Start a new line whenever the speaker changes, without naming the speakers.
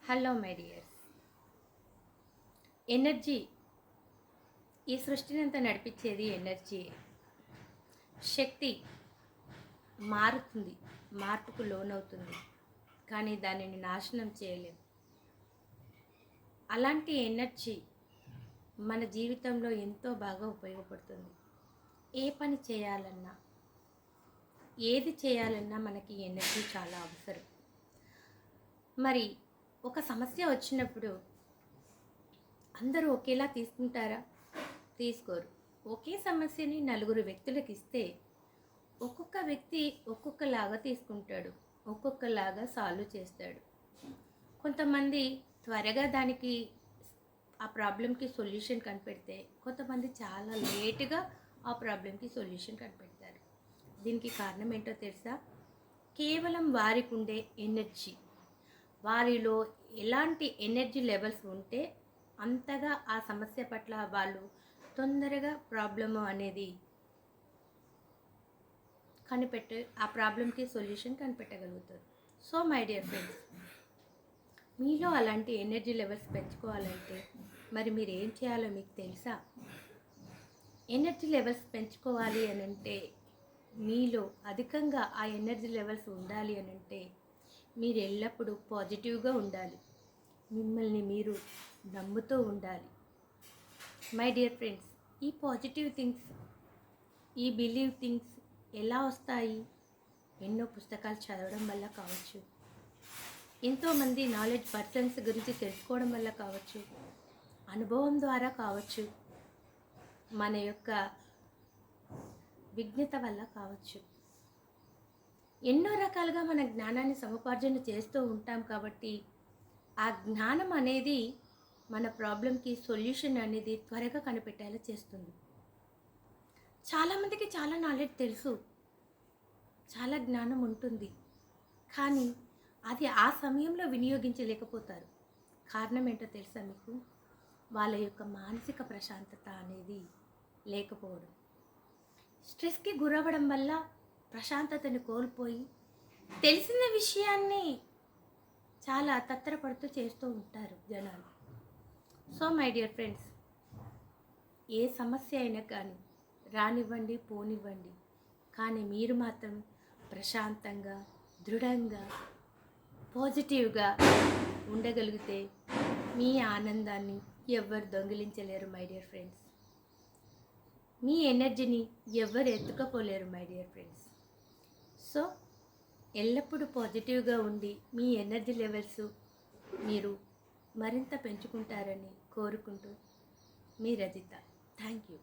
Hello my dears. Energy, ఈ సృష్టిని అంతా నడిపించేది ఎనర్జీ. శక్తి మారుతుంది, మార్పుకు లోనవుతుంది, కానీ దానిని నాశనం చేయలేం. అలాంటి ఎనర్జీ మన జీవితంలో ఎంతో బాగా ఉపయోగపడుతుంది. ఏ పని చేయాలన్నా, ఏది చేయాలన్నా మనకి ఎనర్జీ చాలా అవసరం. మరి ఒక సమస్య వచ్చినప్పుడు అందరూ ఒకేలా తీసుకుంటారా? తీసుకోరు. ఒకే సమస్యని నలుగురు వ్యక్తులకు ఇస్తే ఒక్కొక్క వ్యక్తి ఒక్కొక్కలాగా తీసుకుంటాడు, ఒక్కొక్కలాగా సాల్వ్ చేస్తాడు. కొంతమంది త్వరగా దానికి ఆ ప్రాబ్లంకి సొల్యూషన్ కనిపెడితే, కొంతమంది చాలా లేటుగా ఆ ప్రాబ్లంకి సొల్యూషన్ కనిపెడతారు. దీనికి కారణం ఏంటో తెలుసా? కేవలం వారికి ఉండే ఎనర్జీ. వారిలో ఎలాంటి ఎనర్జీ లెవెల్స్ ఉంటే అంతగా ఆ సమస్య పట్ల వాళ్ళు తొందరగా ప్రాబ్లము అనేది ఆ ప్రాబ్లంకి సొల్యూషన్ కనిపెట్టగలుగుతారు. సో మై డియర్ ఫ్రెండ్స్, మీలో అలాంటి ఎనర్జీ లెవెల్స్ పెంచుకోవాలంటే మరి మీరు ఏం చేయాలో మీకు తెలుసా? ఎనర్జీ లెవెల్స్ పెంచుకోవాలి అని అంటే, మీలో అధికంగా ఆ ఎనర్జీ లెవెల్స్ ఉండాలి అని అంటే, మీరు ఎల్లప్పుడూ పాజిటివ్గా ఉండాలి, మిమ్మల్ని మీరు నమ్ముతూ ఉండాలి. మై డియర్ ఫ్రెండ్స్, ఈ పాజిటివ్ థింగ్స్, ఈ బిలీవ్ థింగ్స్ ఎలా వస్తాయి? ఎన్నో పుస్తకాలు చదవడం వల్ల కావచ్చు, ఎంతోమంది నాలెడ్జ్ పర్సన్స్ గురించి తెలుసుకోవడం వల్ల కావచ్చు, అనుభవం ద్వారా కావచ్చు, మన యొక్క విజ్ఞత వల్ల కావచ్చు. ఎన్నో రకాలుగా మన జ్ఞానాన్ని సముపార్జన చేస్తూ ఉంటాం. కాబట్టి ఆ జ్ఞానం అనేది మన ప్రాబ్లంకి సొల్యూషన్ అనేది త్వరగా కనిపెట్టేలా చేస్తుంది. చాలామందికి చాలా నాలెడ్జ్ తెలుసు, చాలా జ్ఞానం ఉంటుంది, కానీ అది ఆ సమయంలో వినియోగించలేకపోతారు. కారణం ఏంటో తెలుసా మీకు? వాళ్ళ యొక్క మానసిక ప్రశాంతత అనేది లేకపోవడం. స్ట్రెస్కి గురవ్వడం వల్ల ప్రశాంతతను కోల్పోయి తెలిసిన విషయాన్ని చాలా తత్తరపడుతూ చేస్తూ ఉంటారు జనాలు. సో మై డియర్ ఫ్రెండ్స్, ఏ సమస్య అయినా కానీ రానివ్వండి, పోనివ్వండి, కానీ మీరు మాత్రం ప్రశాంతంగా, దృఢంగా, పాజిటివ్గా ఉండగలిగితే మీ ఆనందాన్ని ఎవ్వరు దొంగిలించలేరు మై డియర్ ఫ్రెండ్స్. మీ ఎనర్జీని ఎవ్వరు ఎత్తుకపోలేరు మై డియర్ ఫ్రెండ్స్. సో ఎల్లప్పుడూ పాజిటివ్గా ఉండి మీ ఎనర్జీ లెవెల్స్ మీరు మరింత పెంచుకుంటారని కోరుకుంటూ, మీ రజిత. Thank you.